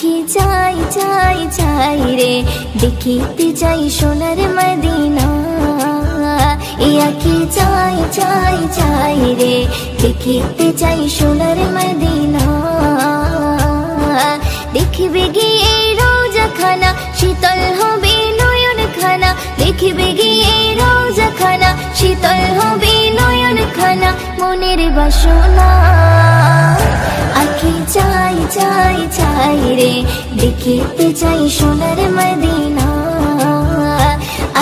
আঁখি চাই চাই চাই রে দেখিতে চাই সোনার মদিনা। এই আঁখি চাই চাই চাই রে দেখিতে চাই সোনার মদিনা। দেখবে গিয়ে রোজা খানা শীতল হবে নয়ন খানা। দেখবে গিয়ে রোজা খানা শীতল হবে নয়ন খানা মনের বাসনা। আঁখি চাই চাই চাই রে দেখিতে চাই সোনার মদিনা।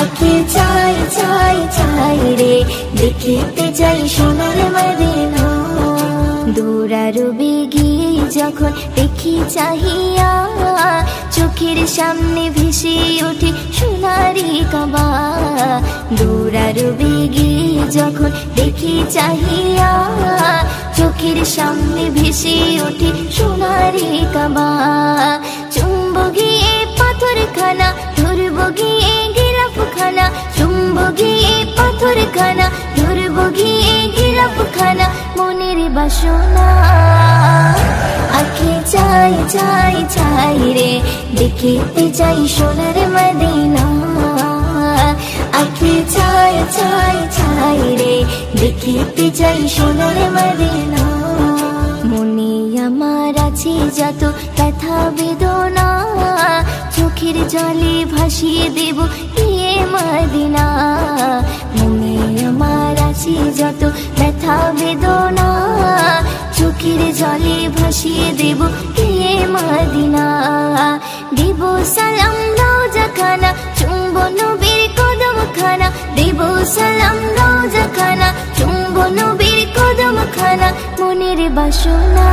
আঁখি চাই চাই চাই রে দেখিতে চাই সোনার মদিনা। দৌড়ারবে গিয়ে যখন দেখি চাহিয়া চোখের সামনে ভেসে ওঠে সোনারি কাবা। দৌড়ারবে গিয়ে যখন দেখি চাহিয়া চোখের সামনে ভেসে ওঠে সোনারি কাবা। চুম্ব গিয়ে পাথর খানা ধরব গিয়ে গিরাফ খানা। চুম্ব গিয়ে পাথর খানা ধরব গিয়ে গিরাফ খানা মনের বাসনা। আঁখি চাই চাই চাই রে দেখিতে চাই সোনার মদিনা। আঁখি চাই চাই চাই রে দেখিতে চাই সোনার মদিনা। মনে আমার আছে যত ব্যথা বেদনা চোখের জলে ভাসিয়ে দেব গিয়ে মদিনা। মনে আমার আছে যত ব্যথা বেদনা চোখের জলে ভাসিয়ে দেব গিয়ে মদিনা। দেব সালাম রোজা খানা চুম্ব নবীর কদম খানা। দেব সালাম রোজা খানা চুম্ব নবীর কদম খানা মনের বাসনা।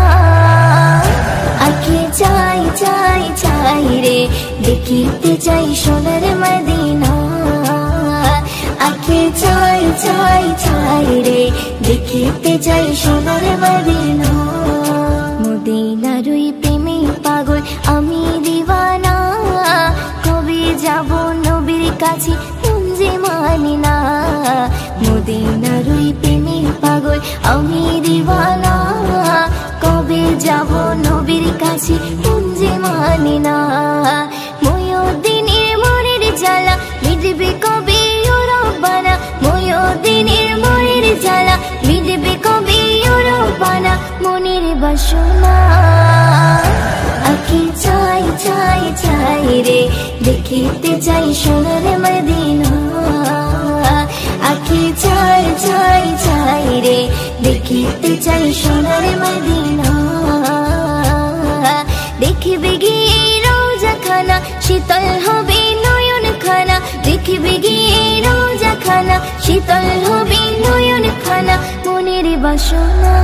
আঁখি চাই চাই চাই রে দেখিতে চাই সোনার মদিনা। আঁখি চাই চাই চাই রে দেখিতে চাই সোনার মদিনা। মদিনার ওই প্রেমে পাগল আমি দিওয়ানা। কবে যাব নবীর কাছে মন যে মানি না। মদিনার ওই প্রেমে পাগল আমি দিওয়ানা। কবে যাব নবীর কাছে মন যে মানি না। ময়ূরদিনের মনের জ্বালা মিটবে কবে ও রব্বানা। ময়ূরদিনের মনের জ্বালা মিটবে কবে ও রব্বানা মনের বাসনা। আঁখি চাই চাই চাই রে দেখিতে চাই সোনার মদিনা। আঁখি চাই চাই চাই রে দেখিতে চাই সোনার মদিনা। দেখবে গিয়ে রোজা খানা শীতল হবে নয়ন খানা। দেখবে গিয়ে রোজা খানা শীতল হবে নয়ন খানা মনের বাসনা।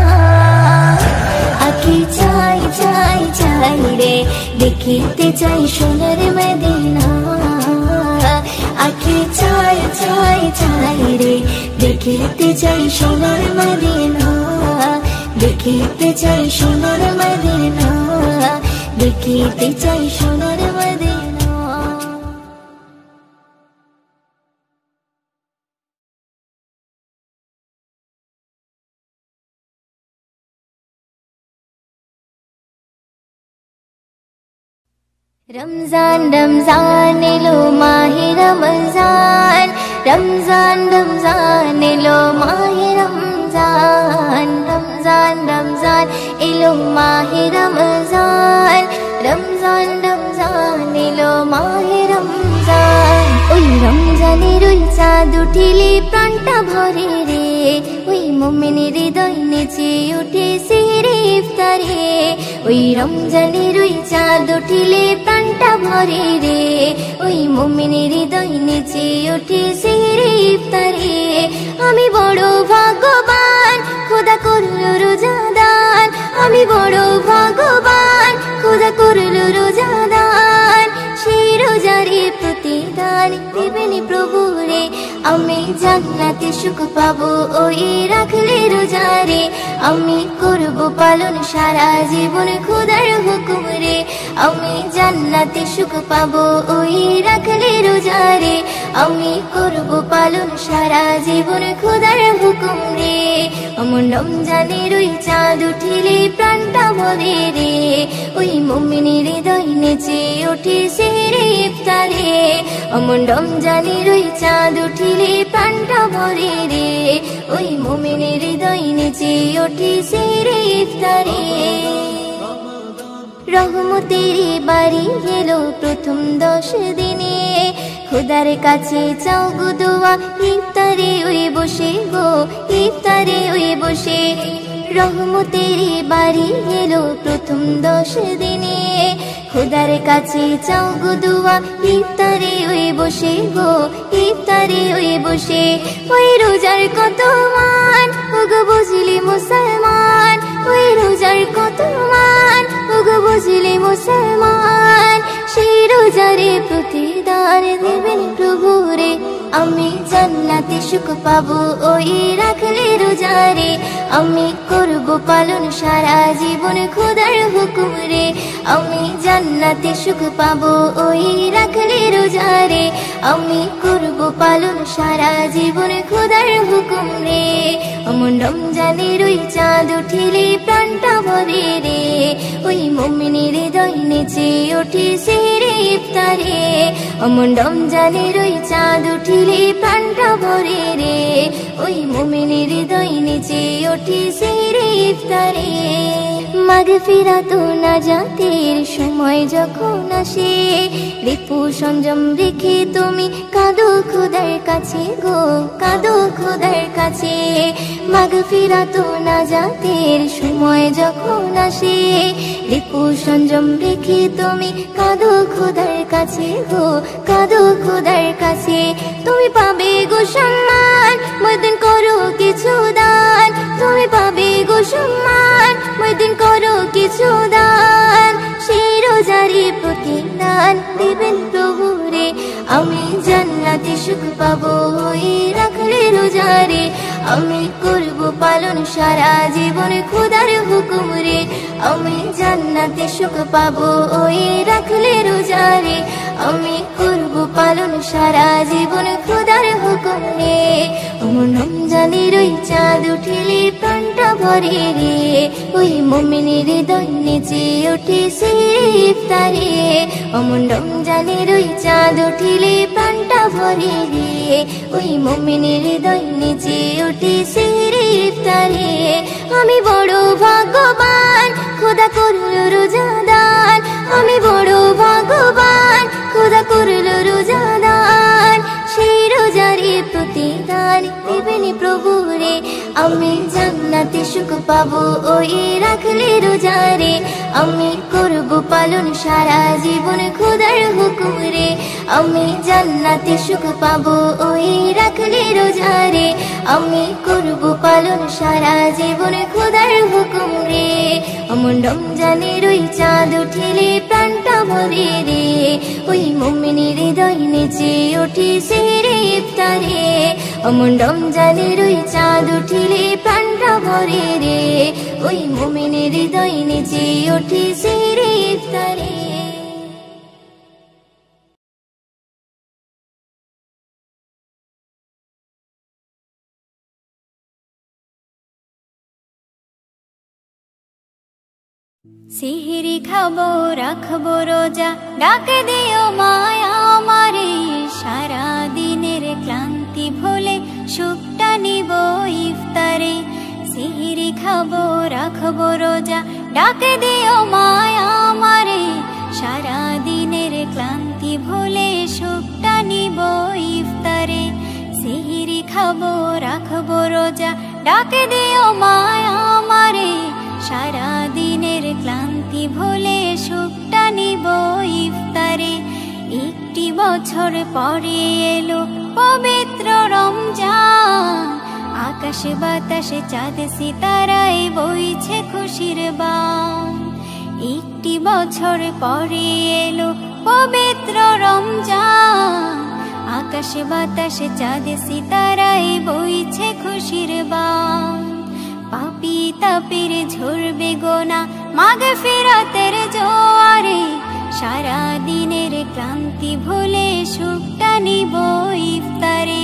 আঁখি চাই চাই চাই রে দেখিতে চাই সোনার মদিনা। আঁখি চাই চাই চাই রে দেখিতে চাই সোনার মদিনা। দেখিতে চাই সোনার মদিনা। দেখিতে চাই সোনার মদিনা। रमजान रमजान एलो माहे रमजान। रमजान रमजान एलो माहे रमजान। रमजान रमजान एलो माहे रमजान। रमजान रमजान एलो माहे रमजान। ওই রমজানের ওই চাঁদ উঠিলে প্রাণটা ভরে রে। ওই মুমিনের হৃদয় নেচে ওঠে সেহরে ইফতারে। ওই রমজানের ওই চাঁদ উঠিলে প্রাণটা ভরে রে। ওই মুমিনের হৃদয় নেচে ওঠে সেহরে ইফতারে। আমি বড় ভাগ্যবান খোদা করলো রোজাদান। আমি বড় ভাগ্যবান খোদা করলো রোজাদান। সেই রোজারে প্রতিদান দেবেন প্রভু রে। আমি জান্নাতে সুখ পাবো ওই রাখলে রোজারে। আমি করব পালন সারা জীবন খোদার হুকুম রে। আমি জান্নাতে সুখ পাবো ওই রাখলে রোজারে আমি করব পালন সারা জীবন খোদার হুকুম রে অমন রমজানের ওই চাঁদ উঠিলে প্রাণটা ভরে রে ওই মুমিনের হৃদয় নেচে ওঠে সেহরে ইফতারে অমন রমজানের ওই চাঁদ উঠিলে প্রাণটা ভরে রে ওই মুমিনের হৃদয় নেচে ওঠে সেহরে ইফতারে রহমতের বাড়ি এলো প্রথম 10 দিনে খোদার কাছে চাও গো দোয়া ইফতারে ওই বসে গো ইফতারে ওই বসে রহমতের বাড়ি এলো প্রথম 10 দিনে খোদার কাছে চাও গো দোয়া ইফতারে ওই বসে গো ইফতারে ওই বসে ওই রোজার কত মান ওগো বুঝলি মুসলমান ওই রোজার কত মান ওগো বুঝলি মুসলমান সেই রোজারে প্রতিদান দেবেন প্রভু রে আমি জান্নাতে সুখ পাবো ওই রাখলে রোজারে আমি করব পালন সারা জীবন খোদার হুকুম রে আমি জান্নাতে সুখ পাবো ওই রাখলে রোজারে আমি করব পালন সারা জীবন খোদার হুকুম রে অমন রমজানের ওই চাঁদ উঠিলে প্রাণটা ভরে রে ওই মুমিনের হৃদয় নেচে ওঠে সেহরে ইফতারে অমন রমজানের ওই চাঁদ উঠিলে প্রাণটা ভরে রে ওই মুমিনের হৃদয় নেচে ওঠে সেহরে ইফতারে মাগফিরাত ও নাজাতের সময় যখন আসে রিপু সংযম রেখে তুমি কাঁদো খোদার কাছে গো কাঁদো খোদার কাছে মাগফিরাত ও নাজাতের সময় যখন আসে রিপু সংযম রেখে তুমি কাঁদো খোদার কাছে গো কাঁদো খোদার কাছে তুমি পাবে গো সম্মান ময়দিন করো কিছু দান তুমি পাবে গো সম্মান ময়দিন করো কিছু দান সেই রোজারে প্রতিদান দেবেন প্রভু রে আমি জান্নাতে সুখ পাবো ওই রাখলে রোজারে আমি করব পালন সারা জীবন খোদার হুকুম রে আমি জান্নাতে সুখ পাবো ওই রাখলে রোজারে আমি করব পালন সারা জীবন খোদার হুকুম রে অমন রমজানের ওই চাঁদ উঠিলে প্রাণটা ভরে রে ওই মুমিনের হৃদয় নেচে ওঠে সেহরে ইফতারে অমন রমজানের ওই চাঁদ উঠিলে প্রাণটা ভরে রে ওই মুমিনের হৃদয় নেচে ওঠে সেহরে ইফতারে আমি বড় ভাগ্যবান খোদা করলো রোজাদান আমি বড় ভাগ্যবান খোদা করলো রোজাদান সেই রোজারে প্রতিদান দেবেন প্রভু রে আমি জান্নাতে সুখ পাবো ওই রাখলে রোজারে আমি করব পালন সারা জীবন খোদার হুকুম রে আমি জান্নাতে সুখ পাবো ওই রাখলে রোজারে আমি করব পালন সারা জীবন খোদার হুকুম রে অমন রমজানের ওই চাঁদ উঠিলে প্রাণটা ভরে রে ওই মুমিনের হৃদয় নেচে ওঠে সেহরে ইফতারে অমন রমজানের ওই চাঁদ উঠিলে প্রাণটা ভরে রে ওই মুমিনের হৃদয় নেচে ওঠে সেহরে ইফতারে সিহরি খাবো রাখবো রোজা ডাকে দিও মায়া আমারে সারা দিনের ক্লান্তি ভুলে সুখটা নিব ইফতারে সিহরি খাবো রাখবো রোজা ডাকে দিও মায়া আমারে সারা দিনের ক্লান্তি ভুলে সুখটা নিব ইফতারে সিহরি খাবো রাখবো রোজা ডাকে দিও মায়া আমারে সারা দিনের ক্লান্তি ভুলে সুখটা নিব ইফতারে একটি বছর পরে এলো পবিত্র রমজান আকাশে বাতাসে চাঁদ সিতারায় বইছে খুশির বান একটি বছর পরে এলো পবিত্র রমজান আকাশে বাতাসে চাঁদ সিতারায় বইছে খুশির বান পাপী তাপির ঝরবে গোনা মাগফিরাতের জোয়ারে সারা দিনের ক্লান্তি ভুলে সুখটা নিব ইফতারে।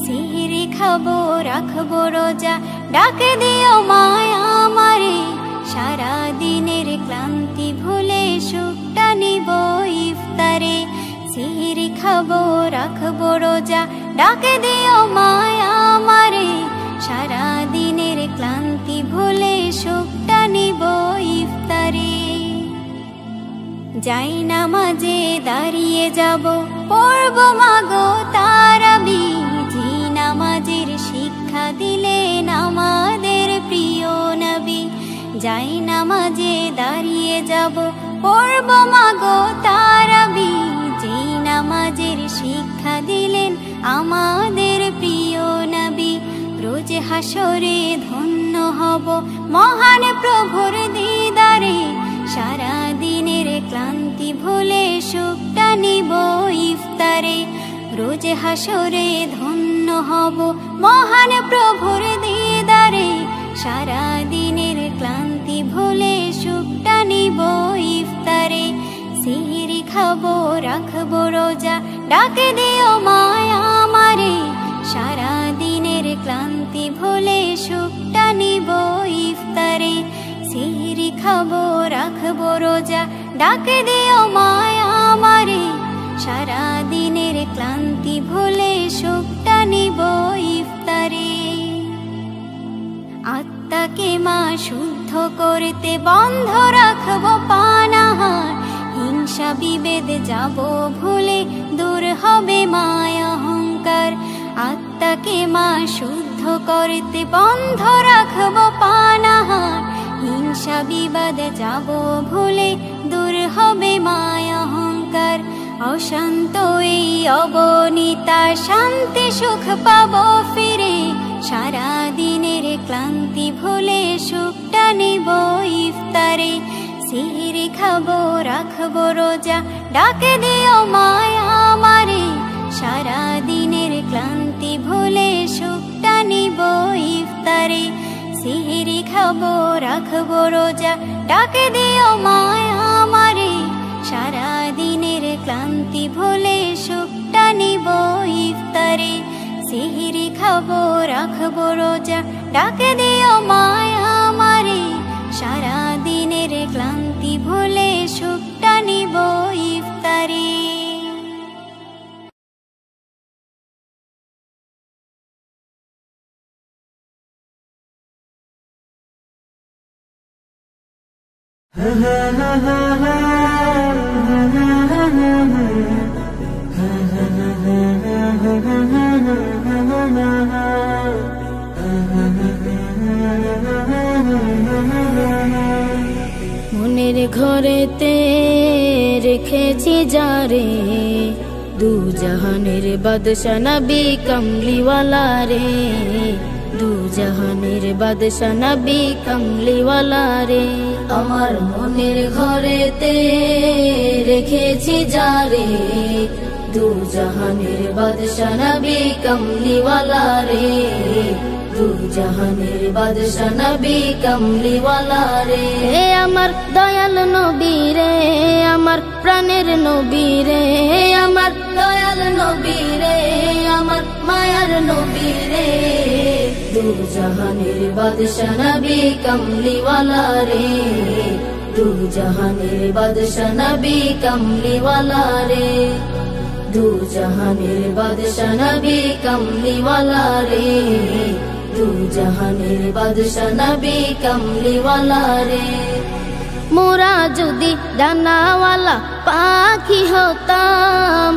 সিহরি খাবো রাখবো রোজা, ডাকে দিও মায়া আমারে। সারা দিনের ক্লান্তি ভুলে সুখটা নিব ইফতারে। সিহরি খাবো রাখবো রোজা, ডাকে দিও মায়া আমারে। সারা দিনের ক্লান্তি ভুলে সুখটা নিব ইফতারে। যাই নামাজে দাঁড়িয়ে যাব, পড়ব মাগো তারাবি। জি নামাজের শিক্ষা দিলেন আমাদের প্রিয় নবী। যাই নামাজে দাঁড়িয়ে যাব, পড়ব মাগো তারাবি। জি নামাজের শিক্ষা দিলেন আমাদের প্রিয় নবী। রোজ হাসরে ধন্য হব মহান প্রভুর দিদারে। সারা দিনের ক্লান্তি ভুলে সুখটা নিব ইফতারে। রোজ হাসরে ধন্য হব মহান প্রভুর দিদারে। সারা দিনের ক্লান্তি ভুলে সুখটা নিব ইফতারে। সিহরি খাবো রাখবো রোজা, ডাকে দিও মায়া আমারে। সারা দিনের ক্লান্তি ভুলে সুখটা নিব ইফতারে। সিহরি খাবো রাখবো রোজা, ডাকে দিও মায়া আমারে। সারা দিনের ক্লান্তি ভুলে সুখটা নিব ইফতারে। আত্মাকে মা শুদ্ধ করতে বন্ধ রাখবো পানাহার। হিংসা বিভেদ যাব ভুলে, দূর হবে মায়া অহংকার। আত্মাকে মা শুদ্ধ করতে বন্ধ রাখবো পানাহার। হিংসা বিবাদ যাব ভুলে, দূর হবে মায়া অহংকার। অশান্ত এই অবনীতা শান্তি সুখ পাবো ফিরে। সারা দিনের ক্লান্তি ভুলে সুখটা নিব ইফতারে। সিহরি খাবো রাখবো রোজা, ডাকে দিও মায়া আমারে। সারা দিনের ক্লান্তি ভুলে সুখটা নিব ইফতারে। সিহরি খাবো রাখবো রোজা, ডাকে দিও মায়া আমারে। সারা দিনের ক্লান্তি ভুলে সুখটা নিব ইফতারে। সিহরি খাবো রাখবো রোজা, ডাকে দিও মায়া আমারে। সারা দিনের ক্লান্তি ভুলে সুখটা নিব ইফতারে। মনের ঘরেতে রেখেছি যারে, দু জাহানের বাদশা নবী কমলিওয়ালা রে। দু জাহানের বাদশা নবী কমলিওয়ালা রে। আমার মনের ঘরেতে রেখেছি যারে, দু জাহানের বাদশা নবী কমলিওয়ালা রে। দু জাহানের বাদশা নবী কমলিওয়ালা রে। আমার দয়াল নবী রে, আমার প্রাণের নবী রে। আমার দয়াল নবী রে, আমার মায়ার নবী রে। দু জাহানের বাদশা নবী কমলিওয়ালা রে। দু জাহানের বাদশা নবী কমলিওয়ালা রে। দু জাহানের বাদশা নবী কমলিওয়ালা রে। দু জাহানের বাদশা নবী কমলিওয়ালা রে। মোরা যদি ডানাওয়ালা পাখি হতাম,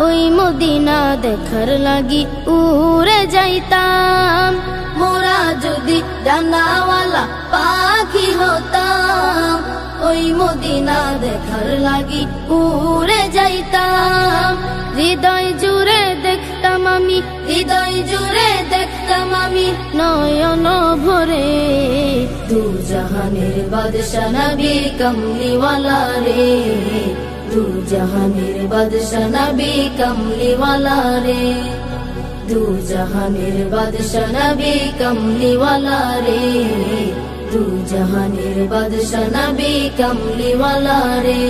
ওই মদিনা দেখার লাগি উড়ে যাইতাম। মোরা যদি ডানাওয়ালা পাখি হতাম, ওই মদিনা দেখার লাগি উড়ে যাইতাম। হৃদয় জুড়ে দেখতাম আমি, হৃদয় জুড়ে দেখতাম আমি নয়ন ভরে। দু জাহানের বাদশা নবী কমলিওয়ালা রে। দু জাহানের বাদশা নবী কমলিওয়ালা রে। দু জাহানের বাদশা নবী কমলিওয়ালা রে। দু জাহানের বাদশা নবী কমলিওয়ালা রে।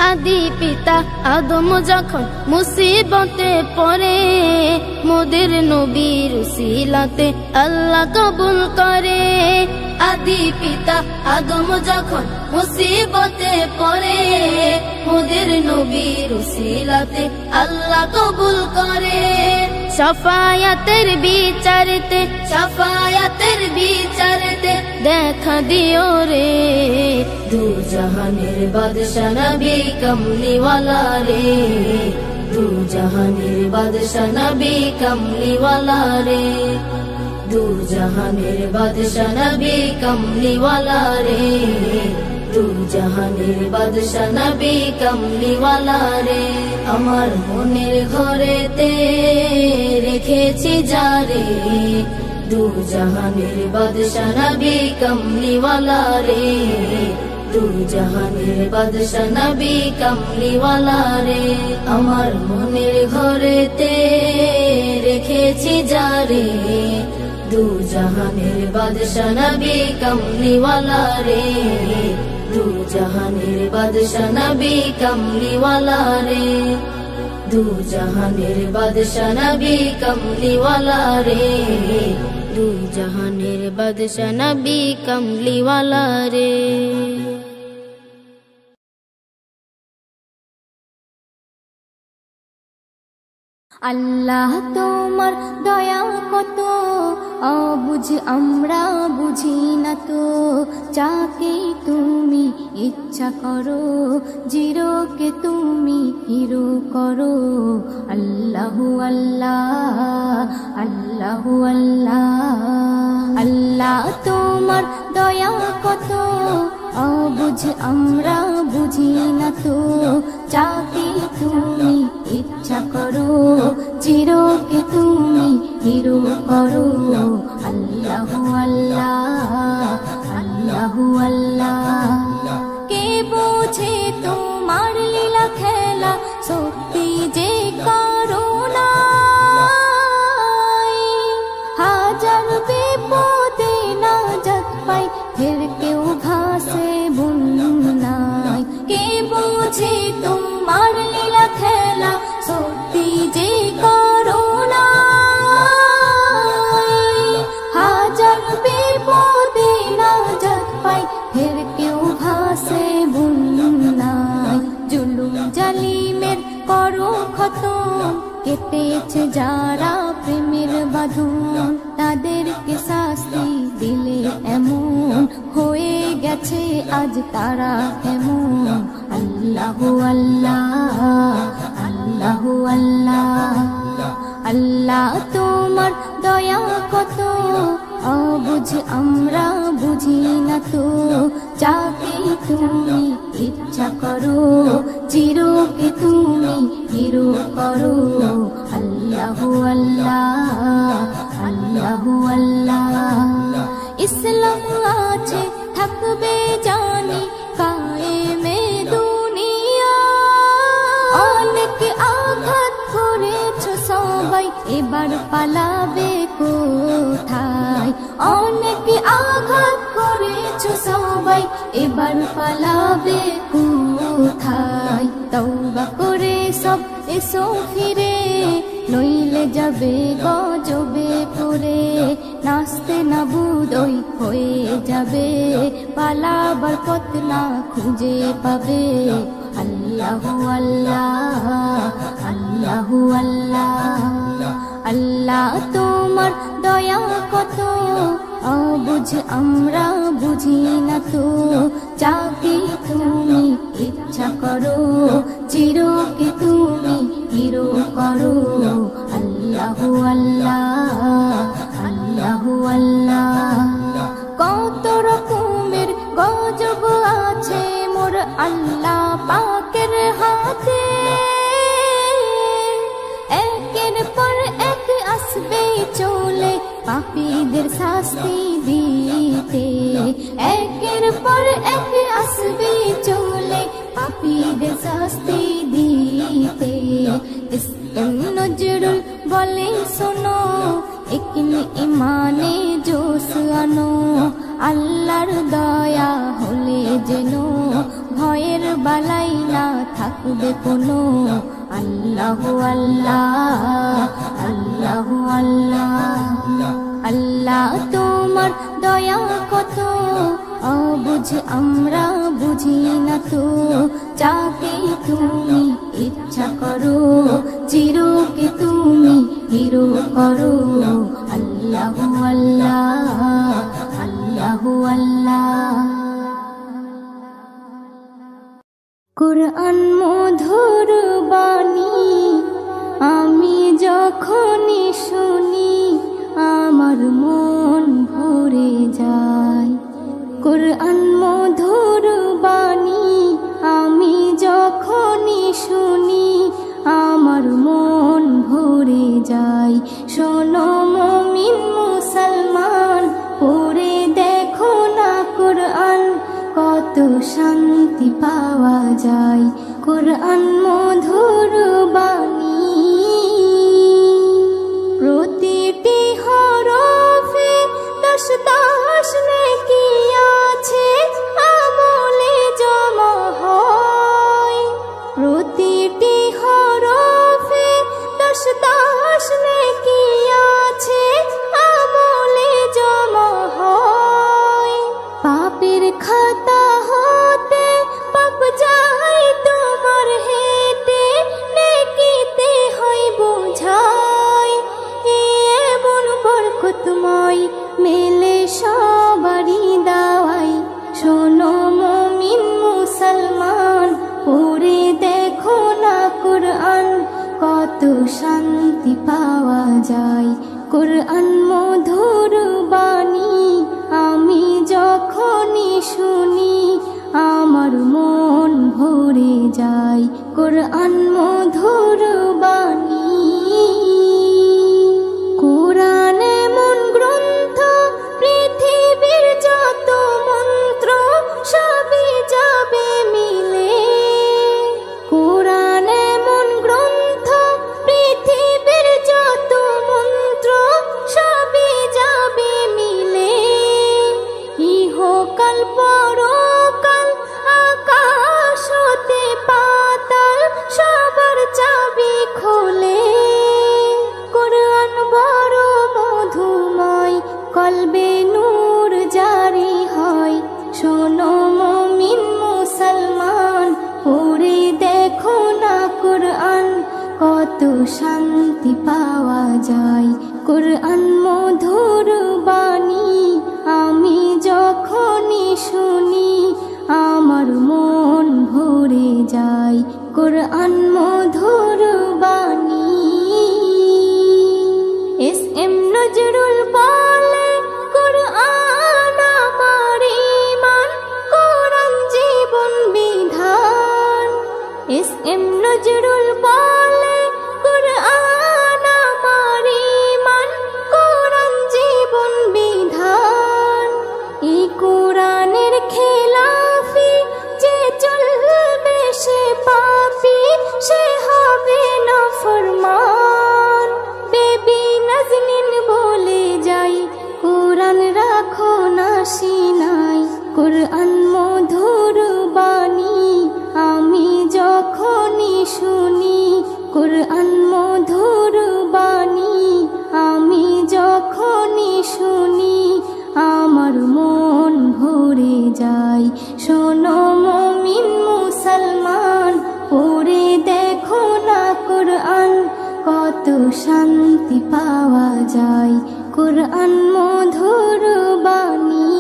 আদি পিতা আদম যখন মুসিবতে পড়ে মোদের নবীর উসিলাতে আল্লাহ কবুল করে। আদি পিতা আদম যখন মুসিবতে পড়ে মোদের নবীর উসিলাতে আল্লাহ কবুল করে। শাফায়াতের বিচারতে দেখা দিও রে দু জাহানের বাদশা নবী কমলিওয়ালা রে, দু জাহানের বাদশা নবী কমলিওয়ালা রে, দু জাহানের বাদশা নবী কমলিওয়ালা রে, দু জাহানের বাদশা নবী কমলিওয়ালা রে। আমার মনের ঘরেতে রেখেছি যারে দু জাহানের বাদশা নবী কমলিওয়ালা রে, দু জাহানের বাদশা নবী কমলিওয়ালা রে। আমার মনের ঘরেতে রেখেছি যারে দু জাহানের বাদশা নবী কমলিওয়ালা রে, দু জাহানের বাদশা নবী কমলিওয়ালা রে, দু জাহানের বাদশা নবী কমলিওয়ালা রে, দু জাহানের বাদশা নবী কমলিওয়ালা রে। আল্লাহ তোমার দয়া কত অবুঝ আমরা বুঝি না তো, যাকে তুমি ইচ্ছা করো জিরোকে তুমি হিরো করো। আল্লাহু আল্লাহ আল্লাহু আল্লাহ। আল্লাহ তোমার দয়া কত অবুঝ আমরা বুঝি না তো, যাকে তুমি ইচ্ছা করো চিরকে তুমি হিরো করো। আল্লাহু আল্লাহ আল্লাহু আল্লাহ। কে বোঝে তোমার লীলা খেলা সত্যি যে করুণা, হাজার বিপদে নাজাত পাই ফের কেউ ভাসে বন্যায়। কে বোঝে তোমার লীলা খেলা সত্যি যে করুণা, হাজার বিপদে নাজাত পাই ফের কেউ ভাসে বন্যায়। জুলুম জালিমের করো খতম, কেটেছে যারা প্রেমের বাঁধন, তাদেরকে শাস্তি দিলে এমন হয়ে গেছে আজ তারা এমন। আল্লাহু আল্লাহ আল্লাহু আল্লাহ। আল্লাহ তোমার দয়া কত অবুঝ আমরা বুঝি না তো, যাকে তুমি ইচ্ছা করো চিরকে তুমি হিরো করো। আল্লাহু আল্লাহ আল্লাহু আল্লাহ। ইসলাম আছে থাকবে জানি কায়েমে দুনিয়া, অনেক আঘাত করেছ সবাই এবার পালাবে কোথায়। অনেক আঘাত করেছ সবাই এবার পালাবে কোথায়। তওবা করে সব এসো ফিরে, নইলে যাবে গজবে পড়ে। নাচতে না বুদই হয়ে যাবে, পালাবার পথ না খুঁজে পাবে। আল্লাহু আল্লাহ আল্লাহু আল্লাহ। আল্লাহ তোমার দয়া কত অবুঝ আমরা বুঝি না তো, যাকে তুমি ইচ্ছা করো চিরকে তুমি হিরো করো। আল্লাহু আল্লাহ আল্লাহু আল্লাহ। কত রকমের গজব আছে মোর আল্লাহ পাকের হাতে, একের পর এক আসবে চলে পাপীদের শাস্তি দিতে। একের পর এক আসবে চলে পাপীদের শাস্তি দিতে। নজরুল বলে শোনো একনি ইমানে জোশ আনো, আল্লাহর দয়া হলে যেন ভয়ের বালাই না থাকবে কোনো। আল্লাহু আল্লাহ আল্লাহু আল্লাহ, আল্লাহ তোমার দয়া কত অবুঝ আমরা বুঝি না তো। যাকে তুমি ইচ্ছা করো চিরকে তুমি হিরো করো। আল্লাহু আল্লাহ আল্লাহু আল্লাহ। কুরআন মধুর বাণী আমি যখনই শুনি আমার মন ভরে যায়। কুরআন মধুর বাণী আমি যখনই শুনি আমার মন ভরে যায়। শোনো মুমিন মুসলমান পড়ে দেখো না কুরআন কত শান্তি পাওয়া যায়। কুরআন মধুর বাণী প্রতিটি হরফে 10 নেকি আছে আমলে জমা হয়। প্রতিটি হরফে 10 নেকি আছে আমলে জমা হয়। পাপের খাতা হতে পাপ যায় তোমার হেঁটে নেকিতে হয় বোঝাই। এমন বরকতময় মেলে সবারই দাওয়াই। শোনো মুমিন মুসলমান পড়ে দেখো না কুরআন কত শান্তি পাওয়া যায়। কুরআন মধুর বাণী আমি যখনই শুনি আমার মন ভরে যায়। কুরআন মধুর বাণী কুরআন এমন গ্রন্থ পৃথিবীর যত মন্ত্র সবই যাবে মিলে। কুরআন এমন গ্রন্থ পৃথিবীর যত মন্ত্র সবই যাবে মিলে। ইহকাল পরকাল আকাশ হতে পাতাল সবার চাবি খোলে। কুরআন বড় মধুময় কলবে নূর জারি হয়। শোনো মুমিন মুসলমান পড়ে দেখো না কুরআন কত শান্তি পাওয়া যায়। কুরআন মধুর বাণী আমি যখনই শুনি আমার মন ভরে যায়। কুরআন মধুর বাণী এস.এম. নজরুল বলে কুরআন আমার ঈমান কুরআন জীবন বিধান। এস.এম. নজরুল বলে কুরআন আমার ঈমান কুরআন জীবন বিধান। এই কুরআনের খেলাফি যে চলবে সে পাপী সে হবে নাফরমান। বেবি নাজনীন বলে যাই কুরআন রাখো না সিনাই। কুরআন মধুর বাণী আমি যখনই শুনি কুরআন মধুর বাণী আমি যখনই শুনি আমার মন ভরে যায়। শোনো মুমিন মুসলমান পড়ে দেখো না কুরআন কত শান্তি পাওয়া যায়। কুরআন মধুর বাণী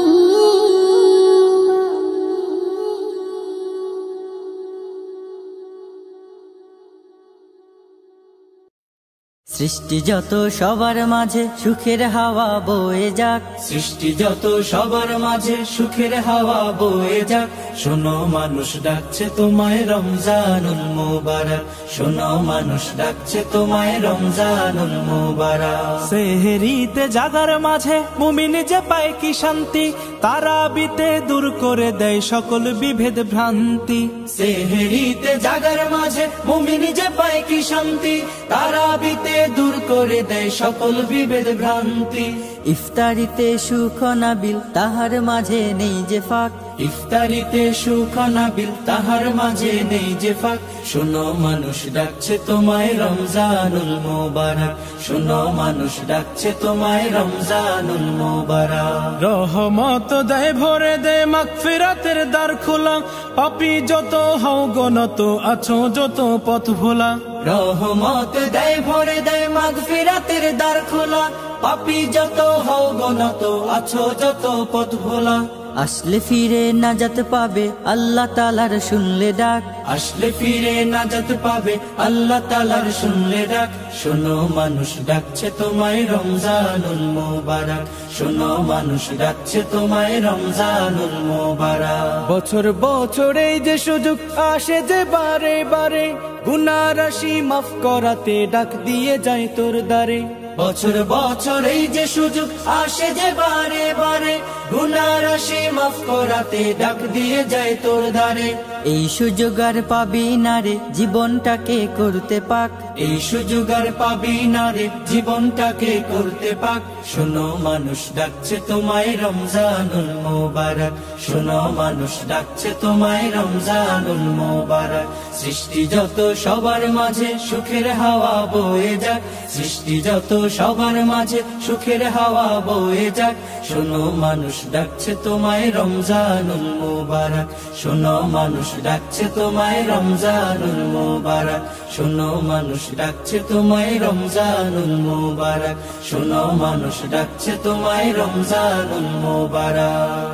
সৃষ্টি যত সবার মাঝে সুখের হাওয়া বয়ে যাক। সৃষ্টি যত সবার মাঝে সুখের হাওয়া বয়ে যাক। শোনো মানুষ ডাকছে তোমায় রমজানুল মুবারক। শোনো মানুষ ডাকছে তোমায় রমজানুল মুবারক। সেহরিতে জাগার মাঝে মুমিন যে পায় কি শান্তি, তারাবিতে দূর করে দেয় সকল বিভেদ ভ্রান্তি। সেহরিতে জাগার মাঝে মুমিন যে পায় কি শান্তি, তারাবিতে দূর করে দেয় সকল বিভেদ ভ্রান্তি। ইফতারিতে সুখ নাবিল তাহার মাঝে নেই যে ফাঁক, ইফতারিতে সুখ নাবিল তাহার মাঝে নেই যে ফাঁক। শোনো মানুষ ডাকছে তোমায় রমজানুল মোবারক, শোনো মানুষ ডাকছে তোমায় রমজানুল মোবারক। রহমত দেয় ভরে দেয় মাগফিরাতের দ্বার খোলা, পাপী যত হও গনত আছো যত পথ ভোলা। রহমত দেয় ভরে দেয় মাগফিরাতের দ্বার খোলা, পাপী যত হও গনত আছো যত পথ ভোলা। আসলে ফিরে নাজাত পাবে আল্লাহ তাআলার শুনলে ডাক, আসলে ফিরে নাজাত পাবে আল্লাহ তাআলার শুনলে ডাক। শোনো মানুষ ডাকছে তোমায় রমজানুল মোবারক, শোনো মানুষ ডাকছে তোমায় রমজানুল মোবারক। বছর বছর এই যে সুযোগ আসে যে বারে বারে, গুনাহ রাশি মাফ করাতে ডাক দিয়ে যায় তোর দ্বারে। বছর বছর এই যে সুযোগ আসে যে বারে বারে, গুনাহ রাশি মাফ করাতে ডাক দিয়ে যায় তোর দ্বারে। এই সুযোগ আর পাবি না রে জীবনটাকে করতে পাক, এই সুযোগ আর পাবি না রে জীবনটাকে করতে পাক। শোনো মানুষ ডাকছে তোমায় রমজানুল মোবারক, শোনো মানুষ ডাকছে তোমায় রমজানুল মোবারক। সৃষ্টি যত সবার মাঝে সুখের হাওয়া বয়ে যাক, সৃষ্টি যত সবার মাঝে সুখের হাওয়া বয়ে যাক। শোনো মানুষ ডাকছে তোমায় রমজানুল মোবারক, শোনো মানুষ ডাকছে তোমায় রমজানুল মোবারক, শোনো মানুষ ডাকছে তোমায় রমজানুল মোবারক, শোনো মানুষ ডাকছে তোমায় রমজানুল মোবারক।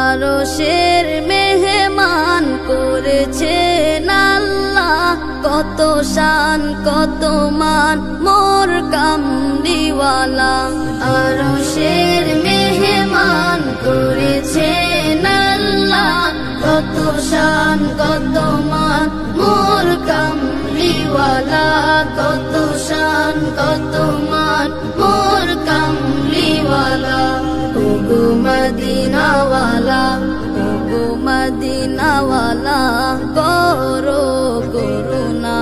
আরশের মেহমান করেছেন আল্লাহ, কত শান কত মান মোর কামলিওয়ালা। আরশের মেহমান করেছেন আল্লাহ, কত শান কত মান মোর কামলিওয়ালা, কত শান কত মান মোর কামলিওয়ালা। ওগো মদিনাওয়ালা, ওগো মদিনাওয়ালা, করো করুণা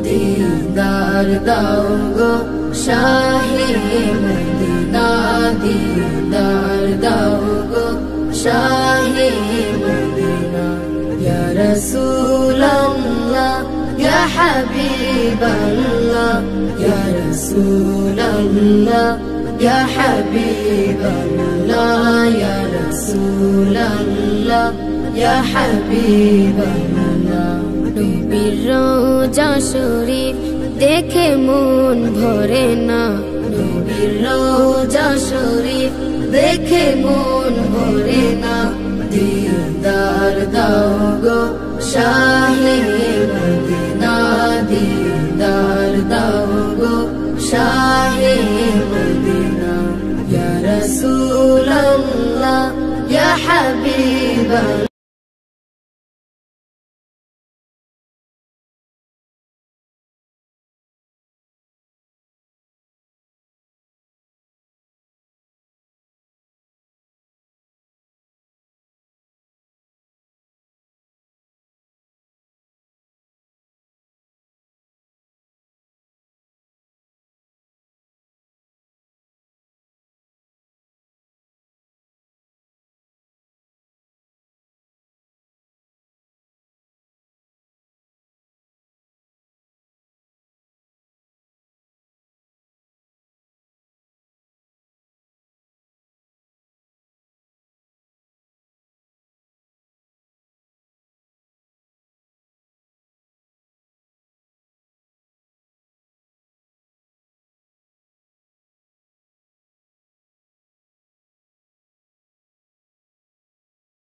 দিদার দাও গো শাহে মদিনা, দিদার দাও গো শাহে মদিনা। ইয়া রাসূলাল্লাহ ইয়া হাবিবাল্লাহ, ইয়া রাসূলাল্লাহ ইয়া হাবিবাল্লাহ, ইয়া রাসূলাল্লাহ ইয়া হাবিবাল্লাহ। নবীর রওজা শরীফ দেখে মন ভরে না, নবীর রওজা শরীফ দেখে মন ভরে না। দিদার দাও গো শাহে মদিনা, দিদার দাও গো শাহে মদিনা। ইয়া রাসূলাল্লাহ ইয়া হাবিবাল্লাহ,